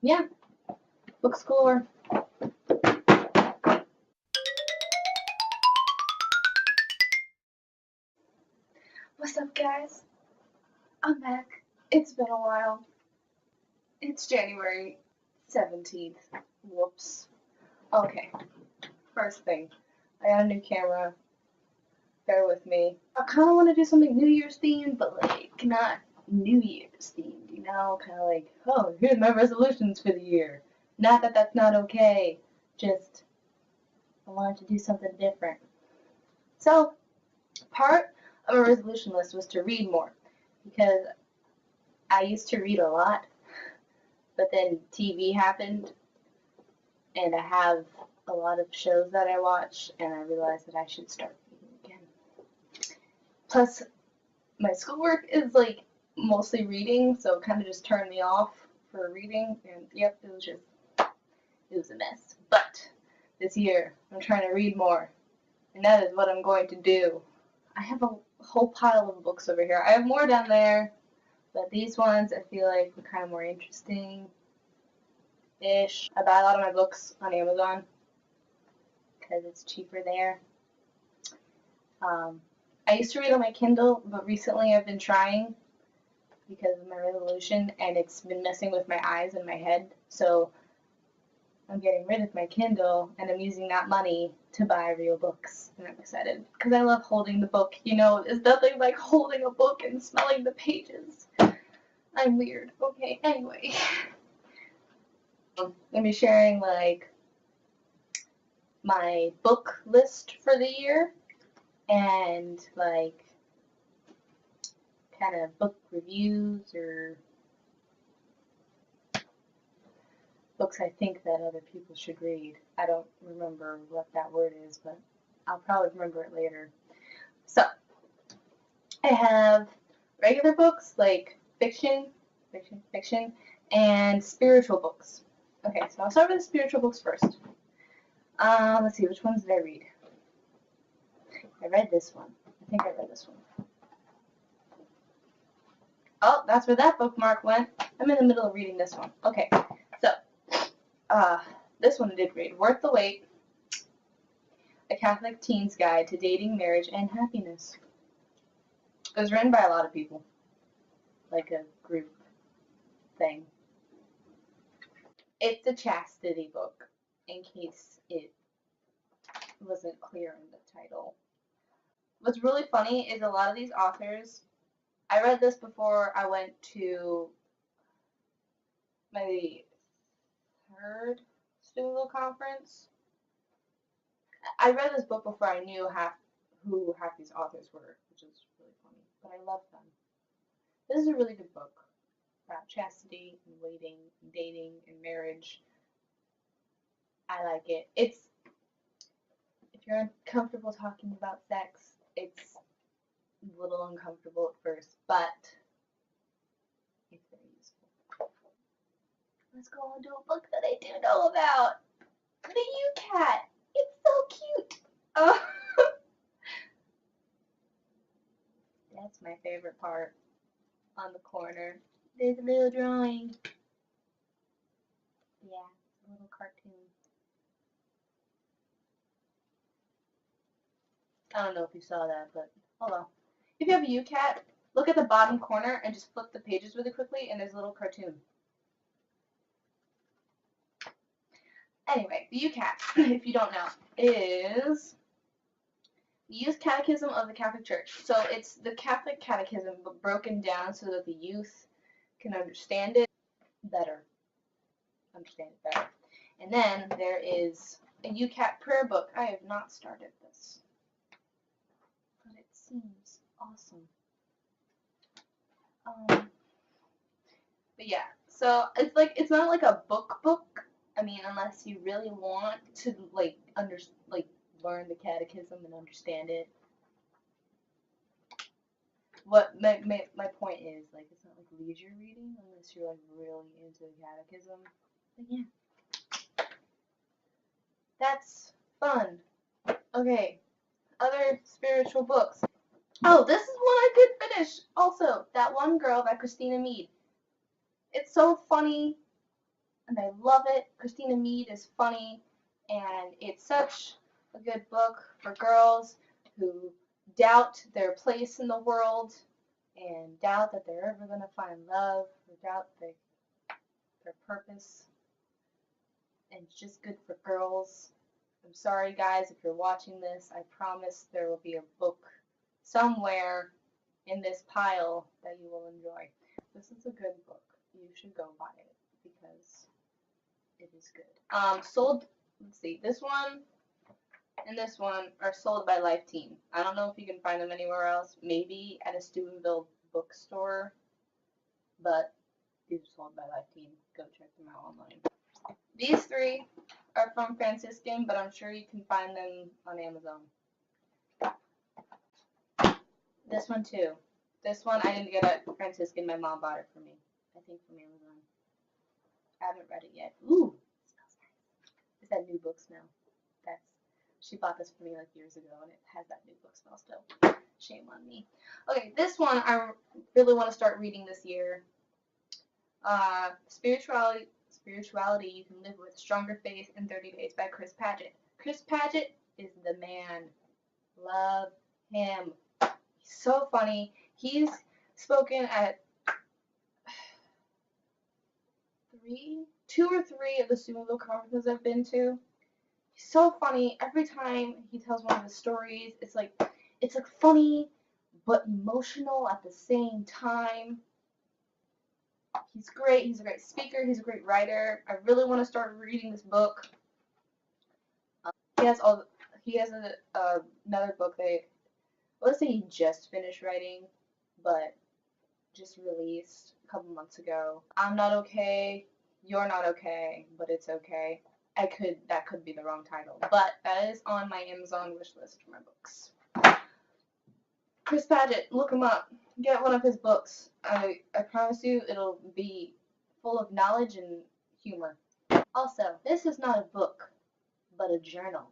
yeah, books galore. What's up, guys? I'm back. It's been a while. It's January 17th. Whoops. Okay, first thing. I got a new camera. Bear with me. I kind of want to do something New Year's themed, but like not New Year's themed, you know? Kind of like, oh, here's my resolutions for the year. Not that that's not okay. Just, I wanted to do something different. So, part of a resolution list was to read more because I used to read a lot, but then TV happened and I have a lot of shows that I watch and I realized that I should start reading again. Plus, my schoolwork is like mostly reading, so it kind of just turned me off for reading, and yep, it was a mess. But this year, I'm trying to read more, and that is what I'm going to do. I have a whole pile of books over here. I have more down there, but these ones I feel like are kind of more interesting-ish. I buy a lot of my books on Amazon because it's cheaper there. I used to read on my Kindle, but recently I've been trying because of my resolution, and it's been messing with my eyes and my head. So I'm getting rid of my Kindle, and I'm using that money to buy real books. And I'm excited because I love holding the book. You know, there's nothing like holding a book and smelling the pages. I'm weird. Okay, anyway. I'll be sharing like my book list for the year and like kind of book reviews or books I think that other people should read. I don't remember what that word is, but I'll probably remember it later. So, I have regular books like fiction, and spiritual books. Okay, so I'll start with the spiritual books first. Let's see, which ones did I read? I read this one. I think I read this one. Oh, that's where that bookmark went. I'm in the middle of reading this one. Okay, so, this one I did read. Worth the Wait, A Catholic Teen's Guide to Dating, Marriage, and Happiness. It was written by a lot of people, like a group thing. It's a chastity book, in case it wasn't clear in the title. What's really funny is a lot of these authors, I read this before I went to my third Stonewall conference. I read this book before I knew who half these authors were, which is really funny, but I love them. This is a really good book about chastity and waiting and dating and marriage. I like it. If you're uncomfortable talking about sex, it's a little uncomfortable at first, but it's very useful. Let's go on to a book that I do know about. The U-Cat. It's so cute. Oh. That's my favorite part. On the corner, there's a little drawing. Yeah, a little cartoon. I don't know if you saw that, but hold on. If you have a U-Cat, look at the bottom corner and just flip the pages really quickly, and there's a little cartoon. Anyway, the U-Cat, if you don't know, is the Youth Catechism of the Catholic Church. So it's the Catholic Catechism, but broken down so that the youth can understand it better. And then there is a U-Cat prayer book. I have not started this, but it seems awesome. But yeah, so it's not like a book. I mean, unless you really want to learn the catechism and understand it. What my point is, like, it's not like leisure reading unless you're like really into the catechism. But yeah, that's fun. Okay, other spiritual books. Oh, this is one I could finish. Also, That One Girl by Christina Meade. It's so funny. and I love it. Christina Meade is funny, and it's such a good book for girls who doubt their place in the world and doubt that they're ever going to find love or doubt their purpose. And it's just good for girls. I'm sorry, guys, if you're watching this. I promise there will be a book somewhere in this pile that you will enjoy. This is a good book. You should go buy it because it is good. Sold. Let's see. This one and this one are sold by Life Team. I don't know if you can find them anywhere else. Maybe at a Steubenville bookstore, but these are sold by Life Team. Go check them out online. These three are from Franciscan, but I'm sure you can find them on Amazon. This one too. This one I didn't get at Franciscan. My mom bought it for me. I think from Amazon. I haven't read it yet. Ooh, it smells nice. It's that new book smell. She bought this for me like years ago, and it has that new book smell still. Shame on me. Okay, this one I really want to start reading this year. Spirituality you can live with. Stronger Faith in 30 Days by Chris Paget. Chris Paget is the man. Love him. He's so funny. He's spoken at two or three of the Steubenville conferences I've been to. He's so funny. Every time he tells one of his stories, it's like funny but emotional at the same time. He's great. He's a great speaker. He's a great writer. I really want to start reading this book. He has another book that let's say he just finished writing, but just released a couple months ago. I'm not okay. You're not okay, but it's okay. That could be the wrong title, but that is on my Amazon wish list for my books. Chris Paget, look him up. Get one of his books. I promise you it'll be full of knowledge and humor. Also, this is not a book, but a journal.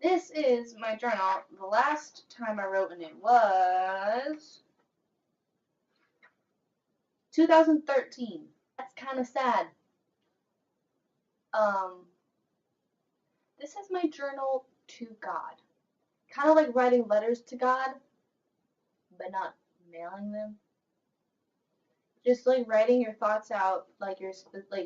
This is my journal. The last time I wrote in it was 2013. That's kind of sad. This is my journal to God. Kind of like writing letters to God, but not mailing them. Just like writing your thoughts out, like your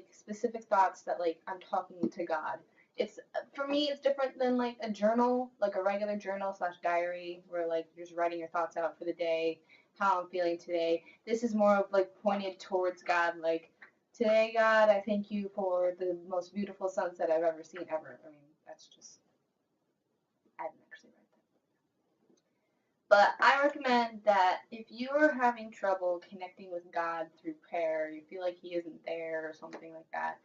specific thoughts that like I'm talking to God. It's for me, it's different than like a journal, like a regular journal / diary, where like you're just writing your thoughts out for the day, how I'm feeling today. This is more of like pointed towards God, like today, God, I thank you for the most beautiful sunset I've ever seen ever. I mean, that's just I didn't actually write that. But I recommend that if you're having trouble connecting with God through prayer, you feel like He isn't there or something like that,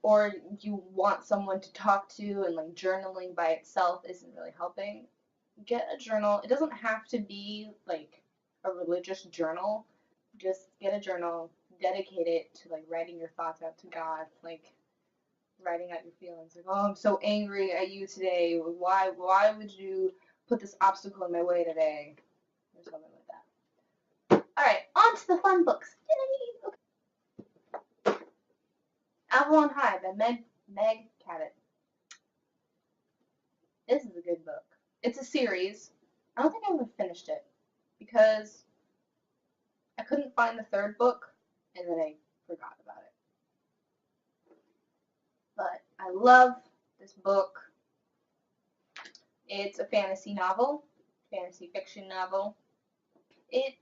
or you want someone to talk to and like journaling by itself isn't really helping, get a journal. It doesn't have to be like a religious journal. Just get a journal, dedicate it to like writing your thoughts out to God, like writing out your feelings, like, oh, I'm so angry at you today. Why would you put this obstacle in my way today? Or something like that. Alright, on to the fun books. Okay. Avalon High by Meg Cabot. This is a good book. It's a series. I don't think I ever finished it because I couldn't find the third book and then I forgot about it. But I love this book. It's a fantasy novel, fantasy fiction novel. I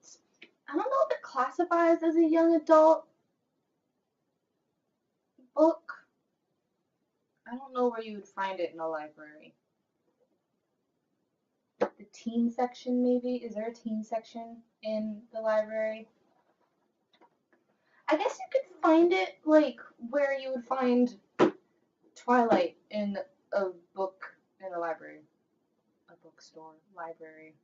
don't know if it classifies as a young adult book. I don't know where you would find it in a library. The teen section, maybe? Is there a teen section in the library? I guess you could find it like where you would find Twilight in a book in a library. A bookstore, library.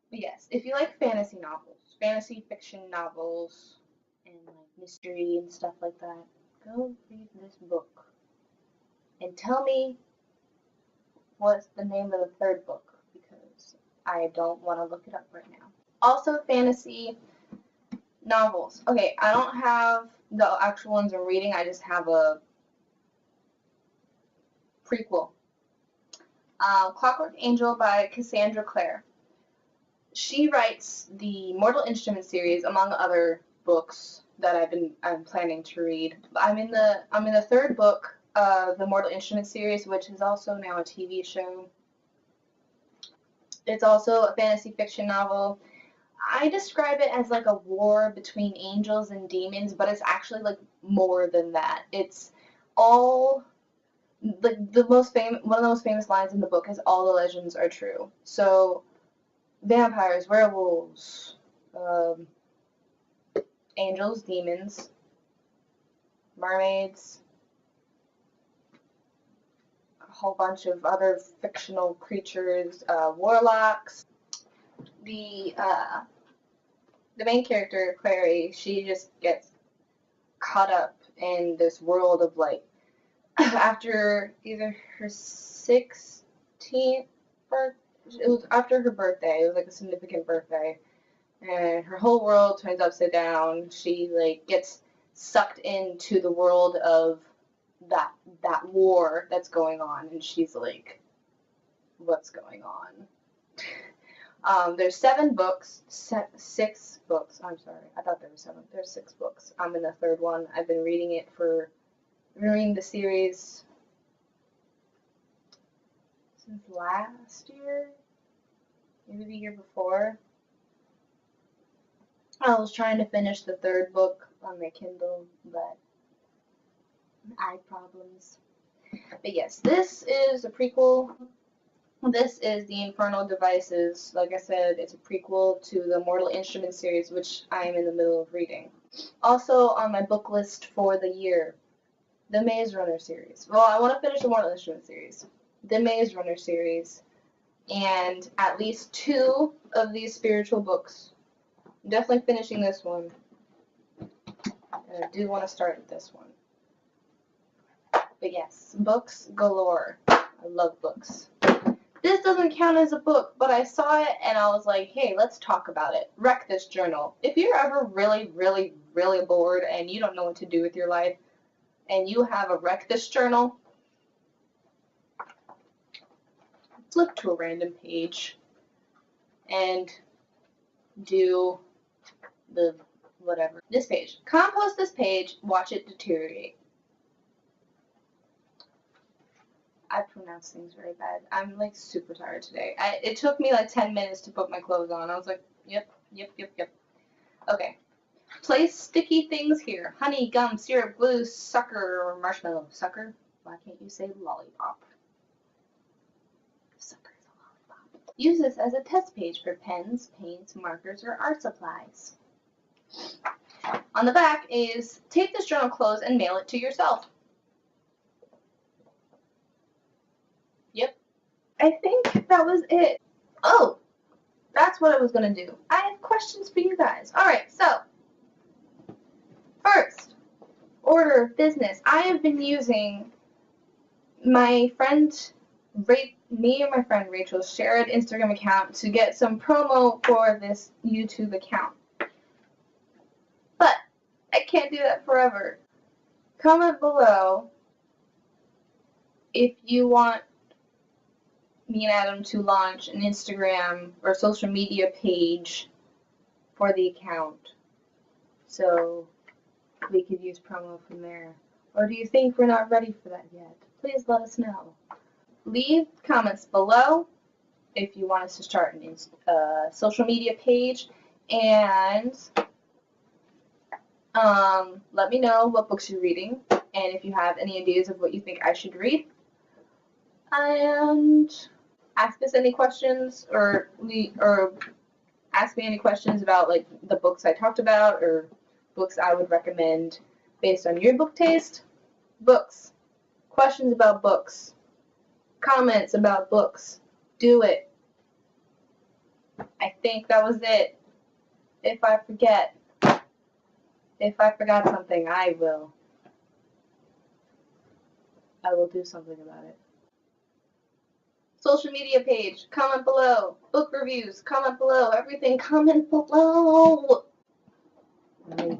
But yes, if you like fantasy novels, fantasy fiction novels, and like mystery and stuff like that, go read this book. And tell me what's the name of the third book, because I don't want to look it up right now. Also fantasy, Novels. Okay, I don't have the actual ones I'm reading. I just have a prequel. Clockwork Angel by Cassandra Clare. She writes the Mortal Instruments series, among other books that I'm planning to read. I'm in the third book of the Mortal Instruments series, which is also now a TV show. It's also a fantasy fiction novel. I describe it as like a war between angels and demons, but it's actually like more than that. It's all like one of the most famous lines in the book is all the legends are true. So vampires, werewolves, angels, demons, mermaids, a whole bunch of other fictional creatures, warlocks. The main character, Clary, she just gets caught up in this world of like after either her 16th birthday, it was after her birthday, it was like a significant birthday, and her whole world turns upside down. She like gets sucked into the world of that war that's going on, and she's like, what's going on? There's 7 books, 6 books. I'm sorry, I thought there were 7. There's 6 books. I'm in the third one. I've been reading the series since last year, maybe the year before. I was trying to finish the 3rd book on my Kindle, but eye problems. But yes, this is a prequel. This is the Infernal Devices. Like I said, it's a prequel to the Mortal Instruments series, which I am in the middle of reading. Also on my book list for the year, the Maze Runner series. Well, I want to finish the Mortal Instruments series, the Maze Runner series, and at least 2 of these spiritual books. I'm definitely finishing this one, and I do want to start with this one. But yes, books galore. I love books. This doesn't count as a book, but I saw it and I was like, hey, let's talk about it. Wreck This Journal. If you're ever really, really, really bored and you don't know what to do with your life, and you have a Wreck This Journal, flip to a random page and do the whatever. This page. Compost this page, watch it deteriorate. I pronounce things very bad. I'm like super tired today. It took me like 10 minutes to put my clothes on. I was like, yep. Okay. Place sticky things here. Honey, gum, syrup, glue, sucker, or marshmallow. Sucker? Why can't you say lollipop? Sucker's a lollipop. Use this as a test page for pens, paints, markers, or art supplies. On the back is tape this journal closed and mail it to yourself. Yep. I think that was it. Oh, that's what I was going to do. I have questions for you guys. Alright, so, first, order of business. I have been using me and my friend Rachel's shared Instagram account to get some promo for this YouTube account. But I can't do that forever. Comment below if you want me and Adam to launch an Instagram or social media page for the account, so we could use promo from there. Or do you think we're not ready for that yet? Please let us know. Leave comments below if you want us to start a social media page, and let me know what books you're reading, and if you have any ideas of what you think I should read. And ask us any questions, or ask me any questions about like the books I talked about, or books I would recommend based on your book taste. Books. Questions about books. Comments about books. Do it. I think that was it. If I forgot something, I will do something about it. Social media page, comment below. Book reviews, comment below. Everything, comment below. Bye.